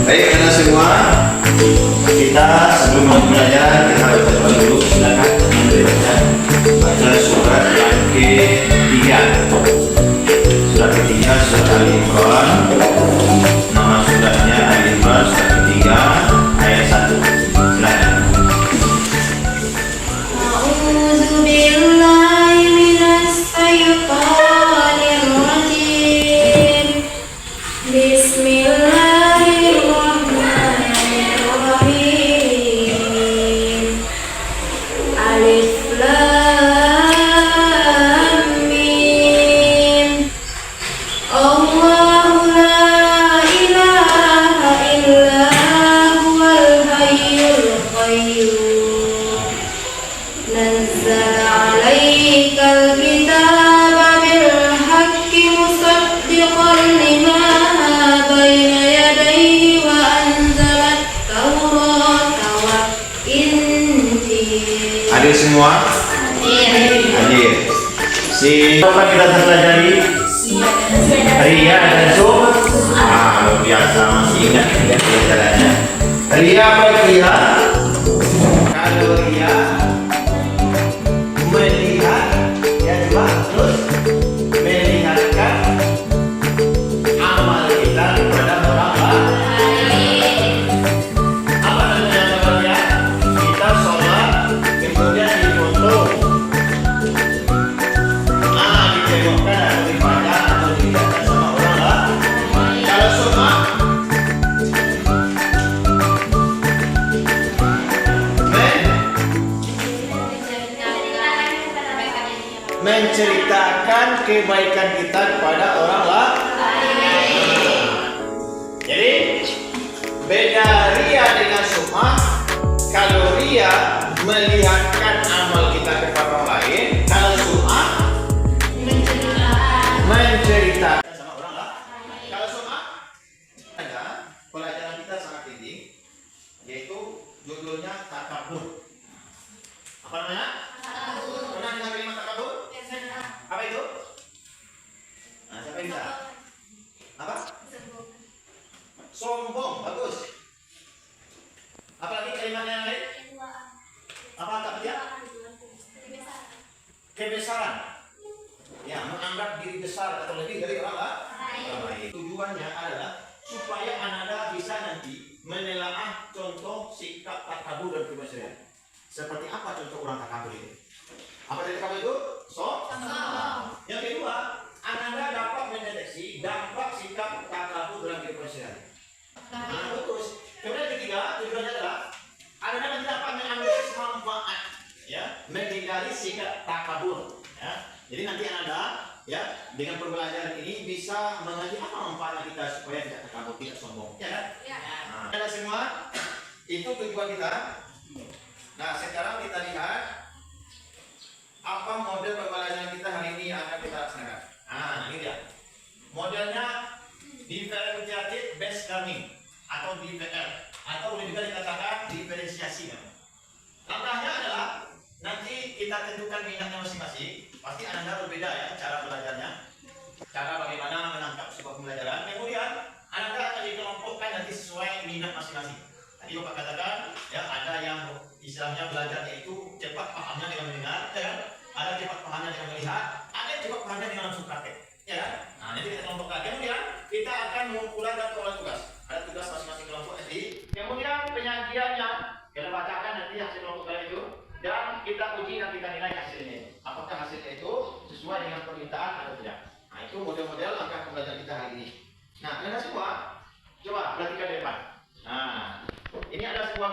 Baik, karena semua kita sebelum belajar kita harus baca dulu. Silakan baca surat yang ketiga. Surat ketiga surat Al-Imran. Nama suratnya Al-Imran surat ketiga ayat 1. Silakan. A'udzu billahi minas syaitonir rajim. Bismillahirrahmanirrahim. Alif lam mim. Allahu la ilaha illa huwal hayyul qayyum. Nazzala 'alaikal kitaba bil haqqi musaddiqan lima bayna yadayhi wa anzalat tawrata wal injil. Hadir semua? Hadir. Apa kita pelajari? Ria dan Sum. Luar biasa, masih ingat pelajarannya. Ria apa Ria? Kalau Ria melihat, ya coba terus melihatkan amal kita kepada orang lain. Apa namanya amalnya? Kita sholat, kemudian difoto, ditengokkan atau dipandang atau dilihatkan sama orang lain. Kalau sum'a menceritakan kebaikan kita kepada orang lain. Jadi beda ria dengan sum'ah. Kalau ria melihatkan amal kita kepada orang lain, kalau sum'ah menceritakan sama orang lain. Kalau sum'ah ada pelajaran kita sangat tinggi, yaitu judulnya takabur. Apa namanya? Pernah dengar kalimat takabur? Apa itu? Nah, siapa yang bisa? Apa? Sombong. Bagus. Apa lagi kalimatnya yang lain? Apa kata dia? Kebesaran. Ya, menganggap diri besar atau lebih dari orang lain. Tujuannya adalah supaya anak bisa nanti menelaah contoh sikap takabur dan kebesaran. Seperti apa contoh orang takabur itu? Apa dari takabur itu? Yang kedua, Anda dapat mendeteksi dampak sikap takabur dalam kehidupan sehari-hari. Bagus. Kemudian ketiga, tujuannya adalah Anda nanti dapat mengambil manfaat, ya, menghindari sikap takabur. Ya. Jadi nanti Anda, ya, dengan pembelajaran ini bisa mengerti apa manfaat kita supaya tidak takabur, tidak sombong. Ya kan? Nah, ada semua. Itu tujuan kita. Nah, sekarang kita lihat apa model pembelajaran kita hari ini yang akan kita laksanakan. Ini dia. Modelnya differentiated based learning atau DBL, atau boleh juga dikatakan diferensiasi. Langkahnya adalah nanti kita tentukan minatnya masing-masing. Pasti Anda berbeda ya cara belajarnya, cara bagaimana menangkap sebuah pembelajaran. Kemudian Anda akan dikelompokkan nanti sesuai minat masing-masing. Tadi Bapak katakan ya, ada yang istilahnya belajarnya itu cepat pahamnya dengan mendengar, ya kan? Ada cepat pahamnya dengan melihat, ada yang cepat pahamnya dengan langsung praktek, ya kan? Nah, nanti kita kelompokkan. Kemudian kita akan mengumpulkan oleh tugas. Ada tugas masing-masing kelompok nanti. Kemudian penyajiannya kita bacakan nanti hasil kelompok kalian itu, dan kita uji dan kita nilai hasilnya. Apakah hasilnya itu sesuai dengan permintaan atau tidak? Nah, itu model-model langkah pembelajaran kita hari ini. Nah, Anda semua coba perhatikan di depan. Nah, ini ada sebuah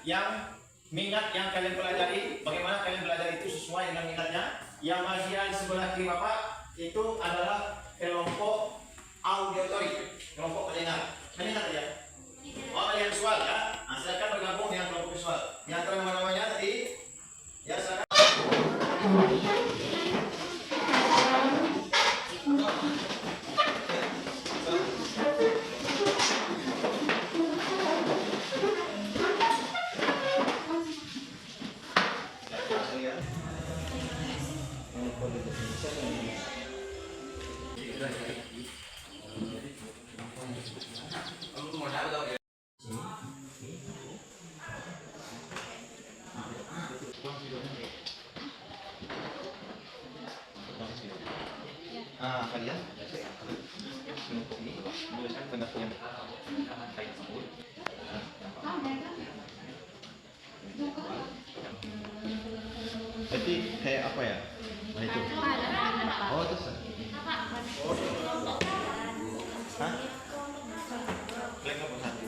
yang minat yang kalian pelajari, bagaimana kalian belajar itu sesuai dengan minatnya. Yang bagian sebelah kiri Bapak itu adalah kelompok auditory, kelompok pendengar. Mendengar saja. Oh, kalian visual ya. Nah, silakan bergabung dengan kelompok visual. Yang nama-namanya tadi, ya silakan. Kalian ini tulisan pendapatnya kait tersebut. Jadi kayak apa ya? Nah itu. Oh itu sah. Hah? Klik apa satu?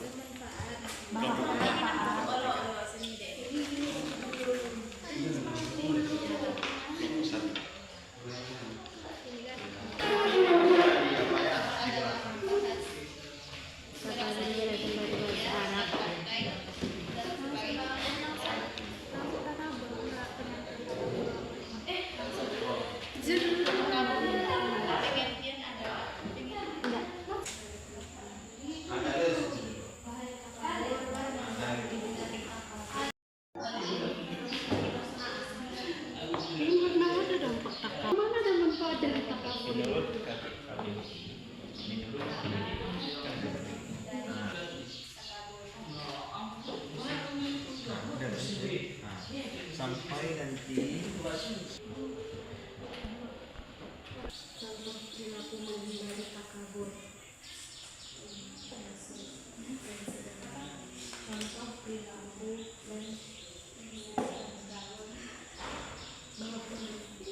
Sampai nanti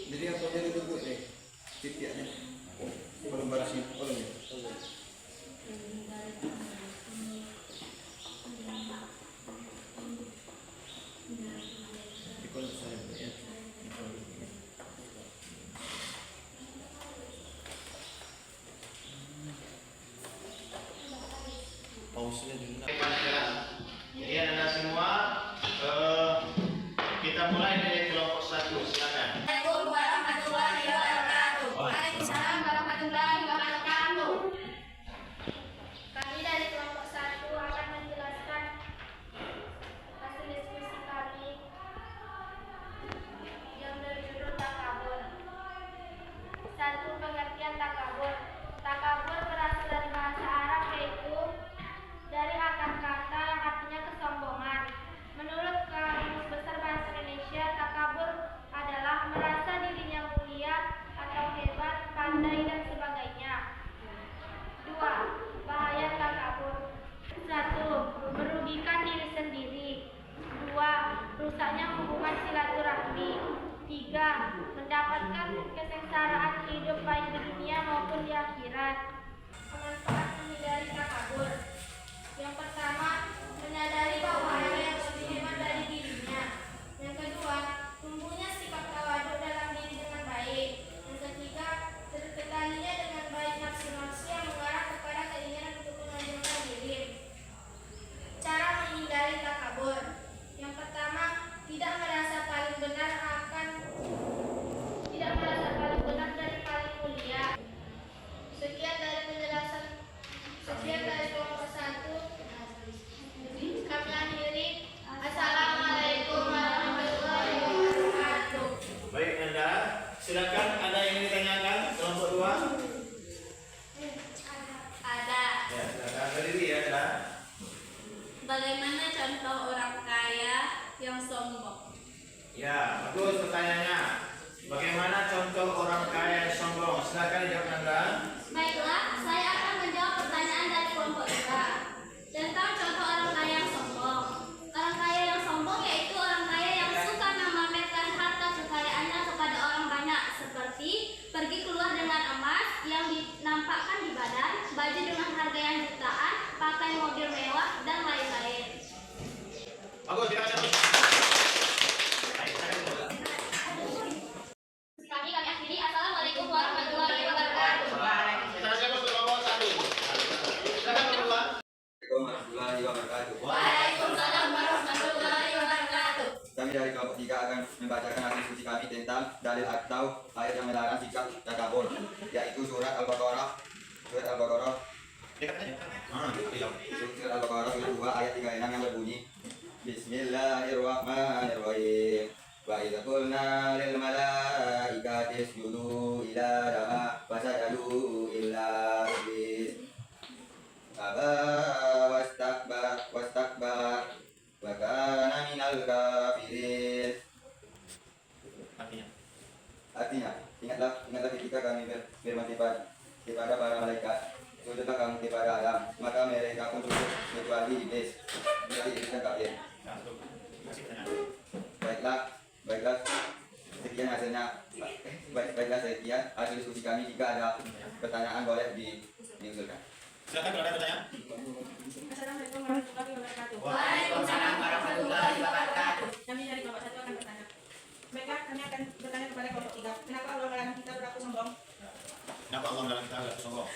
jadi apa jadi itu deh titiknya belum baris belum ya. Pausnya dulu. Jadi anda semua kita mulai dari kelompok 1, silakan. Assalamualaikum warahmatullahi wabarakatuh. Waalaikumsalam warahmatullahi wabarakatuh. Kami dari kelompok 1 akan menjelaskan hasil diskusi kami yang berjudul takabur. 1. Pengertian takabur. Takabur berasal dari bahasa Arab, yaitu dari akar kata yang artinya kesombongan. Menurut Kamus Besar Bahasa Indonesia, takabur adalah merasa dirinya mulia atau hebat, pandai, dan sebagainya. 2. Bahaya takabur. 1. Merugikan diri sendiri. 2. Rusaknya hubungan silaturahmi. 3. Mendapatkan kesengsaraan hidup baik di dunia maupun di akhirat. Manfaat menghindari takabur. Yang pertama, menyadari bahwa ada yang lebih hebat dari dirinya. Yang kedua, tumbuhnya sikap tawaduk dalam diri dengan baik. Yang ketiga, terkendalinya dengan baik nafsu-nafsu yang mengarah kepada keinginan untuk menonjolkan diri. Cara menghindari takabur. Yang pertama, tidak merasa paling benar dari paling mulia. Sekian dari penjelasan. Sekian dari kelompok 1. Kami akhiri. Assalamualaikum warahmatullahi wabarakatuh. Baik Anda, silakan ada yang ditanyakan kelompok 2. Ada. Ya, silakan berdiri ya, Anda. Bagaimana contoh orang kaya yang sombong? Ya, bagus pertanyaannya. Bagaimana contoh orang kaya yang sombong? Silakan dijawab Anda. Baiklah, saya akan menjawab pertanyaan dari kelompok 2 tentang contoh orang kaya yang sombong. Orang kaya yang sombong yaitu orang kaya yang suka memamerkan harta kekayaannya kepada orang banyak, seperti pergi keluar dengan emas yang dinampakkan di badan, baju dengan harga yang jutaan, pakai mobil mewah, dan lain-lain. Bagus ya. 3 akan membacakan hadis suci kami tentang dalil atau ayat yang melarang sikap takabur, yaitu surat Al-Baqarah surat Al-Baqarah surat 2 ayat 36 yang berbunyi Bismillahirrahmanirrahim. Wa idza qulna lil malaikati isjudu ila Adama fasajadu illa iblis aba wastakbar wa kana minal kafirin. Artinya, ingatlah ketika kami bermanfaat kepada para malaikat, sujudlah kamu kepada Adam, maka mereka pun sujud kecuali iblis, jadi iblis dan kafir. Baiklah, sekian hasilnya. Baiklah sekian hasil diskusi kami. Jika ada pertanyaan boleh diusulkan. Silakan kalau ada pertanyaan. Assalamualaikum warahmatullahi wabarakatuh. Waalaikumsalam warahmatullahi wabarakatuh. Kami dari kelompok 1 akan bertanya. Baiklah, kami akan bertanya kepada kelompok 3. Kenapa Allah melarang kita berlaku sombong? Kenapa Allah melarang kita berlaku sombong?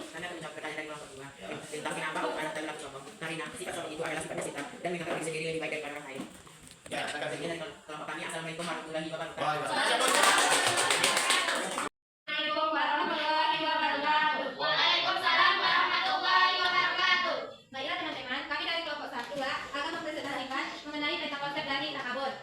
Karena menjawab pertanyaan dari kelompok 2 tentang kenapa Allah melarang kita berlaku sombong. Karena sifat sombong itu adalah sifatnya setan dan menganggap diri sendiri lebih baik daripada orang lain. Ya, silakan. Sekian dari kelompok kami. Assalamualaikum warahmatullahi wabarakatuh. Assalamualaikum warahmatullahi wabarakatuh. Waalaikumsalam warahmatullahi wabarakatuh. Baiklah teman-teman, kami dari kelompok 1 akan mempresentasikan mengenai konsep dari takabur.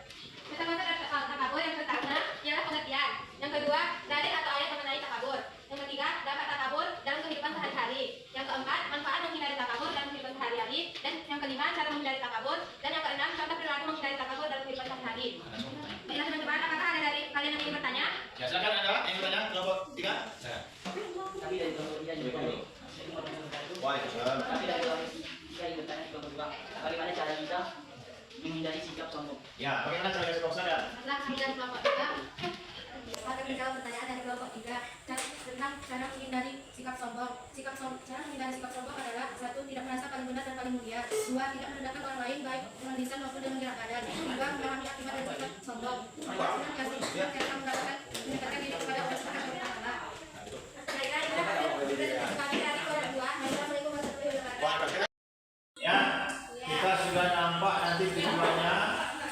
Konsep takabur yang pertama ialah pengertian. Yang kedua, dalil atau ayat mengenai takabur. Yang ketiga, dampak takabur dalam kehidupan sehari-hari. Yang keempat, manfaat menghindari takabur dalam kehidupan sehari-hari. Dan yang kelima, cara menghindari takabur. Dan yang keenam, contoh perilaku menghindari takabur dalam kehidupan sehari-hari. Baiklah teman-teman, apakah ada dari kalian yang ingin bertanya? Ya, silakan ada yang bertanya kelompok 3. Silakan. Kami dari kelompok 3 juga. Waalaikumsalam. Kami dari kelompok 3 ingin bertanya ke kelompok 2. Bagaimana cara kita menghindari sikap sombong? Ya, bagaimana cara kita sadar? Setelah kami dari kelompok 3 akan menjawab pertanyaan dari kelompok 3 tentang cara menghindari sikap sombong. Cara menghindari sikap sombong adalah 1. Tidak merasa paling benar dan paling mulia. 2. Tidak merendahkan orang lain baik dengan lisan maupun dengan gerak badan. 3. Memahami akibat dari sikap sombong. 4. Kita mendekatkan diri kepada Allah Subhanahu wa Ta'ala. Baiklah, itu adalah presentasi kami dari kelompok 2. Assalamualaikum warahmatullahi wabarakatuh. Ya, kita sudah nampak nanti tujuannya.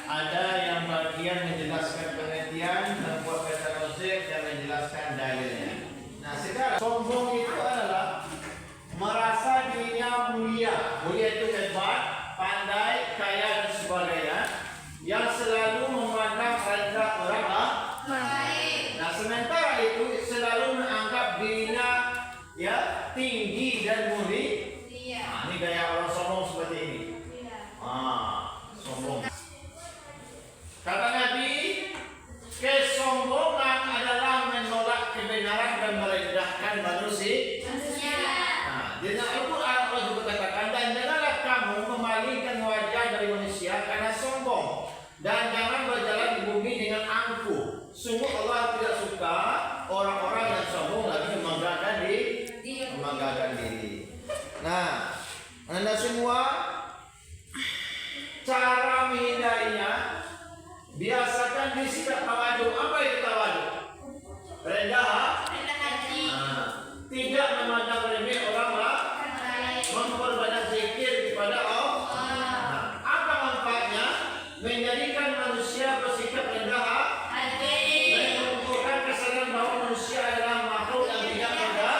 Ada yang bagian menjelaskan pengertian, membuat kata konsep dan menjelaskan dalilnya. Nah, sekarang sombong itu adalah merasa dirinya mulia. Mulia itu hebat, pandai, kaya dan sebagainya, yang selalu memandang rendah orang lain. Nah, sementara itu selalu menganggap dirinya ya tinggi dan mulia. Nah, ini gaya orang sombong seperti ini. Sombong. Kata Nabi, kesombongan adalah menolak kebenaran dan merendahkan manusia. Nah, di dalam Al-Quran Allah juga katakan, dan janganlah kamu memalingkan wajah dari manusia karena sombong, dan jangan berjalan di bumi dengan angkuh. Sungguh Allah tidak suka orang-orang yang sombong lagi membanggakan diri. Nah, Anda semua cara menghindarinya, biasakan bersikap tawadu. Apa itu tawadu? Rendah hati. Tidak memandang remeh orang lain. Memperbanyak zikir kepada Allah. Apa manfaatnya? Menjadikan manusia bersikap rendah hati. Menumbuhkan kesadaran bahwa manusia adalah makhluk yang tidak mudah,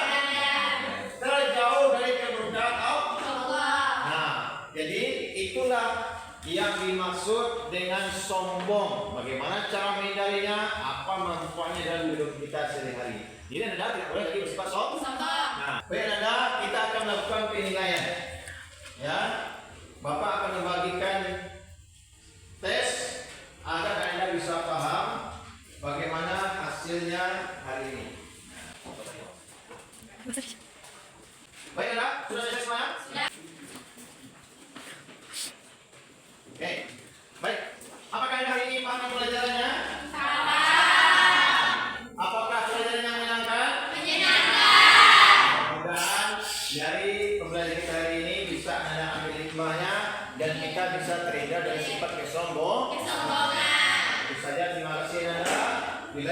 terjauh dari kemudahan Allah. Nah, jadi itulah yang dimaksud dengan sombong. Bagaimana cara menghindarinya? Apa manfaatnya dalam hidup kita sehari-hari? Jadi Anda tidak boleh lagi bersifat sombong. Nah, baik Anda, kita akan melakukan penilaian. Ya, Bapak akan membagikan tes agar Anda bisa paham bagaimana hasilnya hari ini. Baik Anda, sudah selesai semua? Oke, baik. Apakah Anda hari ini paham pelajarannya? Apakah pelajarannya menyenangkan? Mudah-mudahan dari pembelajaran kita hari ini bisa Anda ambil hikmahnya dan kita bisa terhindar dari sifat kesombongan. Itu saja, terima kasih Anda. Bila